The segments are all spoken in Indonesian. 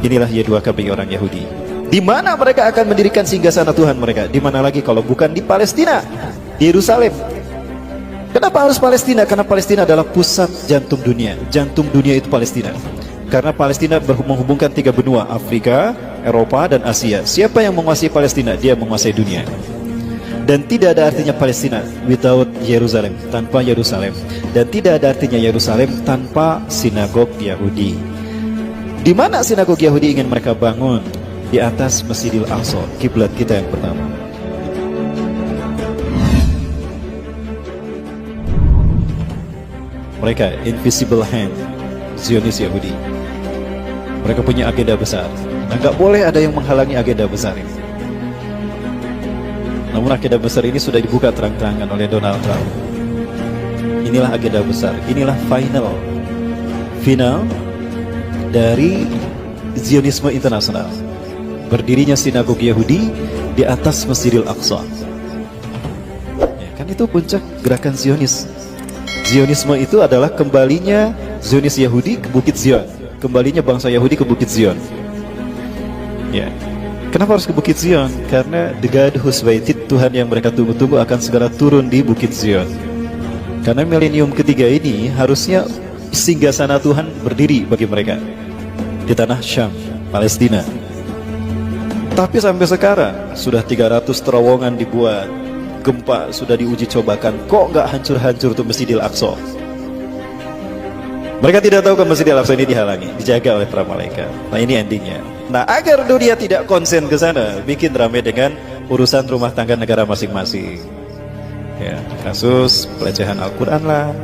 Inilah Y2K bagi orang Yahudi. Di mana mereka akan mendirikan singgasana Tuhan mereka? Di mana lagi kalau bukan di Palestina, di Yerusalem. Kenapa harus Palestina? Karena Palestina adalah pusat jantung dunia. Jantung dunia itu Palestina. Karena Palestina menghubungkan 3 benua, Afrika, Eropa, dan Asia. Siapa yang menguasai Palestina? Dia menguasai dunia. Dan tidak ada artinya Palestina without Yerusalem, tanpa Yerusalem. Dan tidak ada artinya Yerusalem tanpa sinagog Yahudi. Di mana sinagog Yahudi ingin mereka bangun? Di atas Masjidil Aqsa, kiblat kita yang pertama. Mereka invisible hand, Zionis Yahudi. Mereka punya agenda besar. Nah, nggak boleh ada yang menghalangi agenda besar ini. Namun agenda besar ini sudah dibuka terang-terangan oleh Donald Trump. Inilah agenda besar, inilah final dari Zionisme internasional. Berdirinya sinagog Yahudi di atas Masjidil Aqsa. Ya, kan itu puncak gerakan Zionis. Zionisme itu adalah kembalinya Zionis Yahudi ke Bukit Zion, kembalinya bangsa Yahudi ke Bukit Zion. Ya, kenapa harus ke Bukit Zion? Karena the God who's waited, Tuhan yang mereka tunggu-tunggu akan segera turun di Bukit Zion. Karena milenium ketiga ini harusnya singgasana Tuhan berdiri bagi mereka di tanah Syam, Palestina. Tapi sampai sekarang sudah 300 terowongan dibuat, gempa sudah diuji cobakan, kok nggak hancur-hancur tuh Masjidil Aqsa? Mereka tidak tahu kan Masjidil Aqsa ini dihalangi, dijaga oleh para malaikat. Nah, ini endingnya. Nah, agar dunia tidak konsen ke sana, bikin ramai dengan urusan rumah tangga negara masing-masing. Ya, kasus pelecehan Al-Quran lah,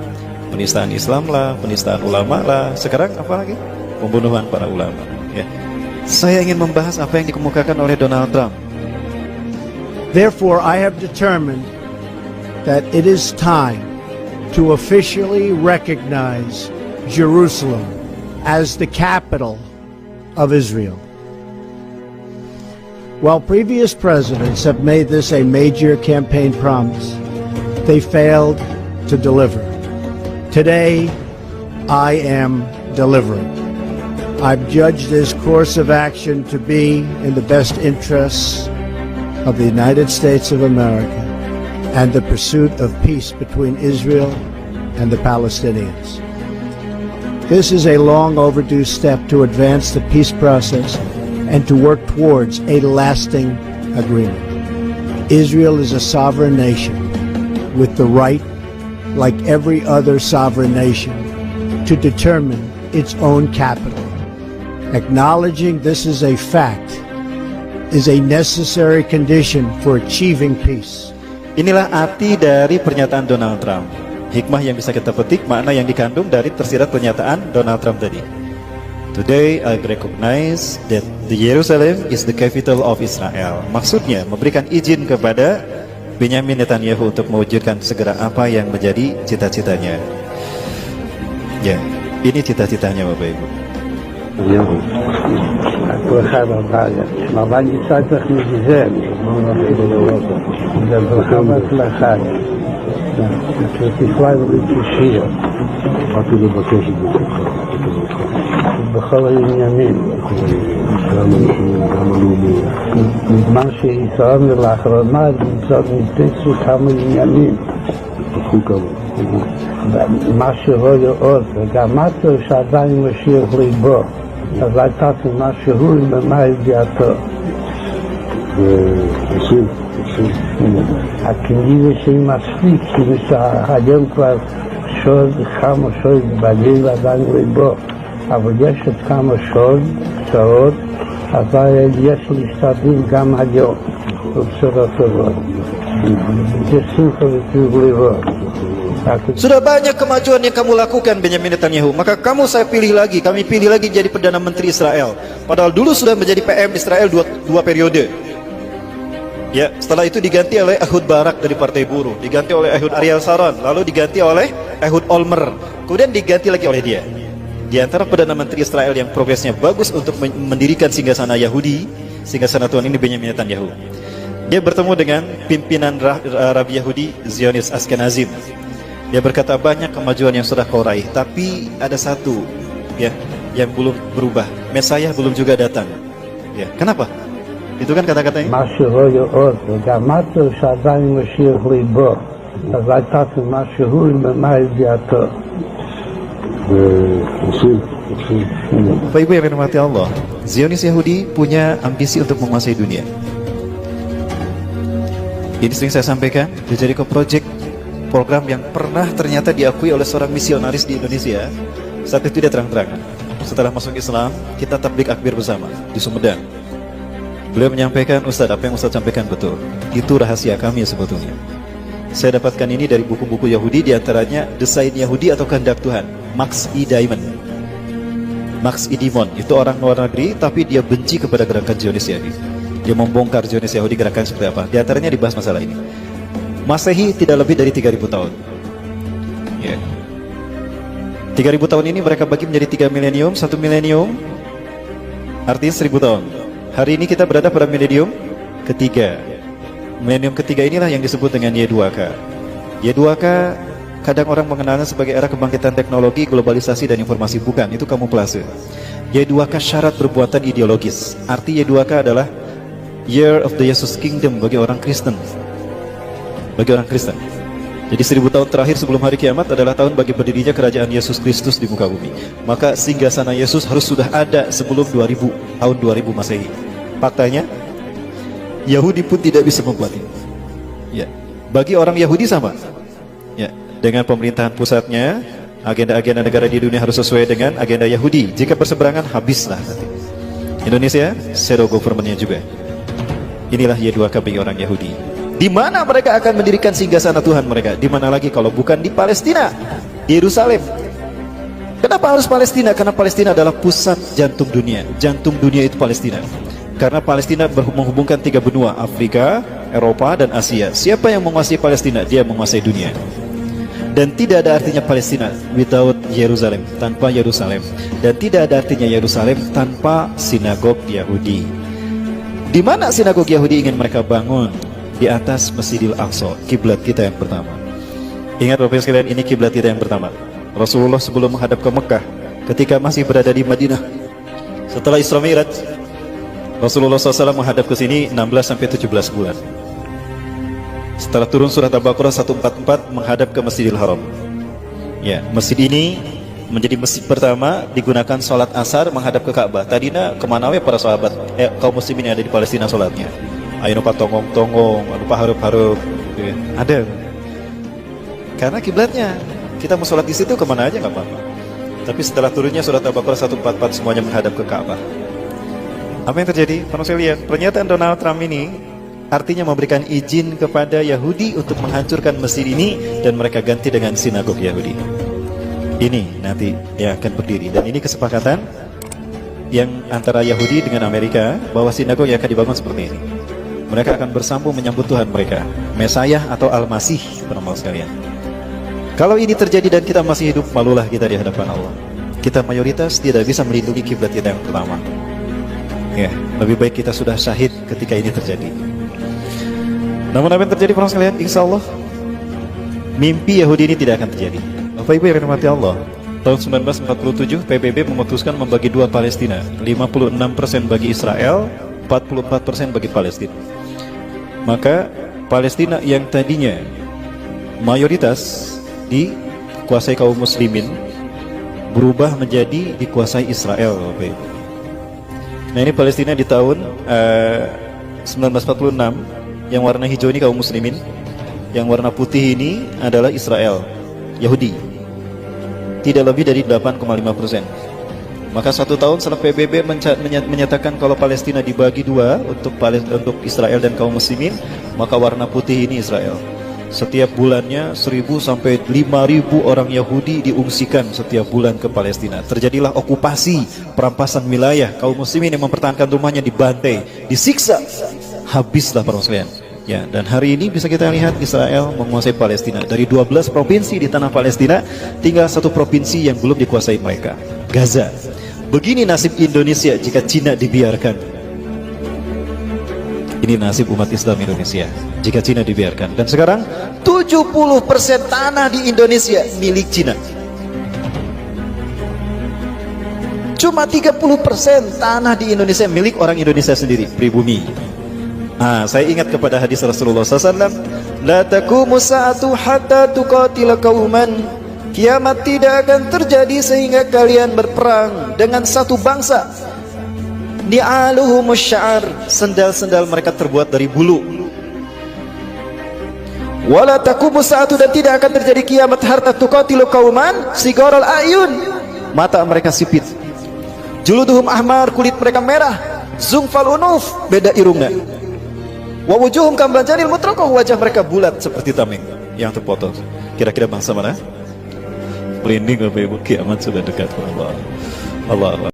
penistaan Islam lah, penistaan ulama lah. Sekarang apa lagi? Pembunuhan para ulama. Ya. Saya ingin membahas apa yang dikemukakan oleh Donald Trump. Therefore, I have determined that it is time to officially recognize Jerusalem as the capital of Israel. While previous presidents have made this a major campaign promise, they failed to deliver. Today, I am delivering. I've judged this course of action to be in the best interests of the United States of America and the pursuit of peace between Israel and the Palestinians. This is a long overdue step to advance the peace process and to work towards a lasting agreement. Israel is a sovereign nation with the right, like every other sovereign nation, to determine its own capital. Acknowledging this is a fact is a necessary condition for achieving peace. Inilah arti dari pernyataan Donald Trump. Hikmah yang bisa kita petik, makna yang dikandung dari tersirat pernyataan Donald Trump tadi. Today I recognize that the Jerusalem is the capital of Israel. Maksudnya memberikan izin kepada Benyamin Netanyahu untuk mewujudkan segera apa yang menjadi cita-citanya. Ya, ini cita-citanya Bapak Ibu. ברכה בבית, אבל יצא צריך מגזם, זה ברכה בהצלחה, שתפלה ולתשיר, בכל העניינים, מה שישראל לאחרונה, נמצא מתקצו כמה עניינים, מה שרואה עוד, וגם אתה שעדיין משאיר ליבו, אז הייתה תמונה שהוא במה ידיעתו. הכנראה שהיא מספיק, שהיום כבר כמה שוד בגיל עדיין ליבו, אבל יש עוד כמה שעות, אבל יש להשתדל גם היום, בבשורות טובות. יש שמחה וטוב ליבו. Sudah banyak kemajuan yang kamu lakukan Benyamin Netanyahu, maka saya pilih lagi, kami pilih lagi jadi Perdana Menteri Israel. Padahal dulu sudah menjadi PM Israel dua periode. Ya, setelah itu diganti oleh Ehud Barak dari Partai Buruh, diganti oleh Ehud Ariel Sharon, lalu diganti oleh Ehud Olmer, kemudian diganti lagi oleh dia. Di antara Perdana Menteri Israel yang progresnya bagus untuk mendirikan singgasana Yahudi, singgasana Tuhan ini Benyamin Netanyahu. Dia bertemu dengan pimpinan Rabi Yahudi Zionis Ashkenazim. Dia berkata banyak kemajuan yang sudah kau raih, tapi ada satu, ya, yang belum berubah. Mesias belum juga datang. Ya, kenapa? Itu kan kata-katanya. מה שלא יאות, וגם אמרת שעדיין משיח ליבו, אז הייתה מה שהוא ומה ידיעתו. Bapak Ibu yang dirahmati Allah, Zionis Yahudi punya ambisi untuk menguasai dunia. Ini sering saya sampaikan, di Jericho Project, program yang pernah ternyata diakui oleh seorang misionaris di Indonesia. Saat itu dia terang-terangan, setelah masuk Islam, kita tablik akbir bersama di Sumedang. Beliau menyampaikan, Ustadz, apa yang Ustadz sampaikan betul. Itu rahasia kami sebetulnya. Saya dapatkan ini dari buku-buku Yahudi, diantaranya Desain Yahudi atau Kehendak Tuhan, Max E. Diamond. Max E. Diamond, itu orang luar negeri, tapi dia benci kepada gerakan Zionis Yahudi. Dia membongkar Zionis Yahudi gerakan seperti apa. Di antaranya dibahas masalah ini. Masehi tidak lebih dari 3.000 tahun. Ya. 3.000 tahun ini mereka bagi menjadi 3 milenium. 1 milenium artinya 1.000 tahun. Hari ini kita berada pada milenium ketiga. Milenium ketiga inilah yang disebut dengan Y2K. Y2K kadang orang mengenalnya sebagai era kebangkitan teknologi, globalisasi, dan informasi. Bukan, itu kamuflase. Y2K syarat perbuatan ideologis. Arti Y2K adalah Year of the Jesus Kingdom bagi orang Kristen. Bagi orang Kristen. Jadi 1000 tahun terakhir sebelum hari kiamat adalah tahun bagi berdirinya kerajaan Yesus Kristus di muka bumi. Maka singgasana Yesus harus sudah ada sebelum tahun 2000 Masehi. Faktanya, Yahudi pun tidak bisa membuat ini. Ya. Bagi orang Yahudi sama. Ya. Dengan pemerintahan pusatnya, agenda-agenda negara di dunia harus sesuai dengan agenda Yahudi. Jika berseberangan, habislah nanti. Indonesia, shadow government-nya juga. Inilah Y2K bagi orang Yahudi. Di mana mereka akan mendirikan singgasana Tuhan mereka? Di mana lagi kalau bukan di Palestina, di Yerusalem? Kenapa harus Palestina? Karena Palestina adalah pusat jantung dunia. Jantung dunia itu Palestina. Karena Palestina menghubungkan 3 benua, Afrika, Eropa, dan Asia. Siapa yang menguasai Palestina? Dia menguasai dunia. Dan tidak ada artinya Palestina without Yerusalem, tanpa Yerusalem. Dan tidak ada artinya Yerusalem tanpa sinagog Yahudi. Di mana sinagog Yahudi ingin mereka bangun? Di atas Masjidil Aqsa, kiblat kita yang pertama. Ingat Bapak sekalian, ini kiblat kita yang pertama. Rasulullah sebelum menghadap ke Mekah, ketika masih berada di Madinah, setelah Isra Mi'raj, Rasulullah SAW menghadap ke sini 16-17 bulan. Setelah turun surat Al-Baqarah 144 menghadap ke Masjidil Haram. Ya, masjid ini menjadi masjid pertama digunakan sholat asar menghadap ke Ka'bah. Tadinya kemana para sahabat, kaum muslimin yang ada di Palestina sholatnya? Ayo nupa tonggong-tonggong, nupa harup-harup, gitu ya. Ada. Karena kiblatnya, kita mau sholat di situ kemana aja nggak apa-apa. Tapi setelah turunnya surat Al-Baqarah 144 semuanya menghadap ke Ka'bah. Apa yang terjadi? Pernah saya lihat pernyataan Donald Trump ini artinya memberikan izin kepada Yahudi untuk menghancurkan masjid ini dan mereka ganti dengan sinagog Yahudi. Ini nanti yang akan berdiri, dan ini kesepakatan yang antara Yahudi dengan Amerika bahwa sinagog yang akan dibangun seperti ini. Mereka akan bersambung menyambut Tuhan mereka, Mesias atau Al-Masih, teman-teman sekalian. Kalau ini terjadi dan kita masih hidup, malulah kita di hadapan Allah. Kita mayoritas tidak bisa melindungi kiblat kita yang pertama. Ya, lebih baik kita sudah syahid ketika ini terjadi. Namun apa yang terjadi teman-teman sekalian? Insya Allah mimpi Yahudi ini tidak akan terjadi. Bapak Ibu yang dirahmati Allah, tahun 1947 PBB memutuskan membagi dua Palestina, 56% bagi Israel, 44% bagi Palestina. Maka Palestina yang tadinya mayoritas dikuasai kaum muslimin berubah menjadi dikuasai Israel, Bapak Ibu. Nah, ini Palestina di tahun 1946, yang warna hijau ini kaum muslimin, yang warna putih ini adalah Israel, Yahudi. Tidak lebih dari 8,5%. Maka 1 tahun setelah PBB menyatakan kalau Palestina dibagi dua untuk Israel dan kaum muslimin, maka warna putih ini Israel. Setiap bulannya 1.000 sampai 5.000 orang Yahudi diungsikan setiap bulan ke Palestina. Terjadilah okupasi, perampasan wilayah. Kaum muslimin yang mempertahankan rumahnya dibantai, disiksa. Habislah para muslimin. Ya, dan hari ini bisa kita lihat Israel menguasai Palestina. Dari 12 provinsi di tanah Palestina, tinggal 1 provinsi yang belum dikuasai mereka, Gaza. Begini nasib Indonesia jika Cina dibiarkan. Ini nasib umat Islam Indonesia jika Cina dibiarkan. Dan sekarang 70% tanah di Indonesia milik Cina. Cuma 30% tanah di Indonesia milik orang Indonesia sendiri, pribumi. Saya ingat kepada hadis Rasulullah SAW, la taqumu sa'atu hatta tuqatila qauman, kiamat tidak akan terjadi sehingga kalian berperang dengan satu bangsa. Ni'aluhumus sya'ar, sendal-sendal mereka terbuat dari bulu. Wala taqumu sa'atu, dan tidak akan terjadi kiamat hatta tuqatilu qauman sigaral ayun, mata mereka sipit. Juluduhum ahmar, kulit mereka merah. Zungfal unuf, beda irungnya. Wa wujuhum kambanjanil mutraqah, wajah mereka bulat seperti tameng yang terpotong. Kira-kira bangsa mana? Merinding Bapak Ibu, kiamat sudah dekat. Allah.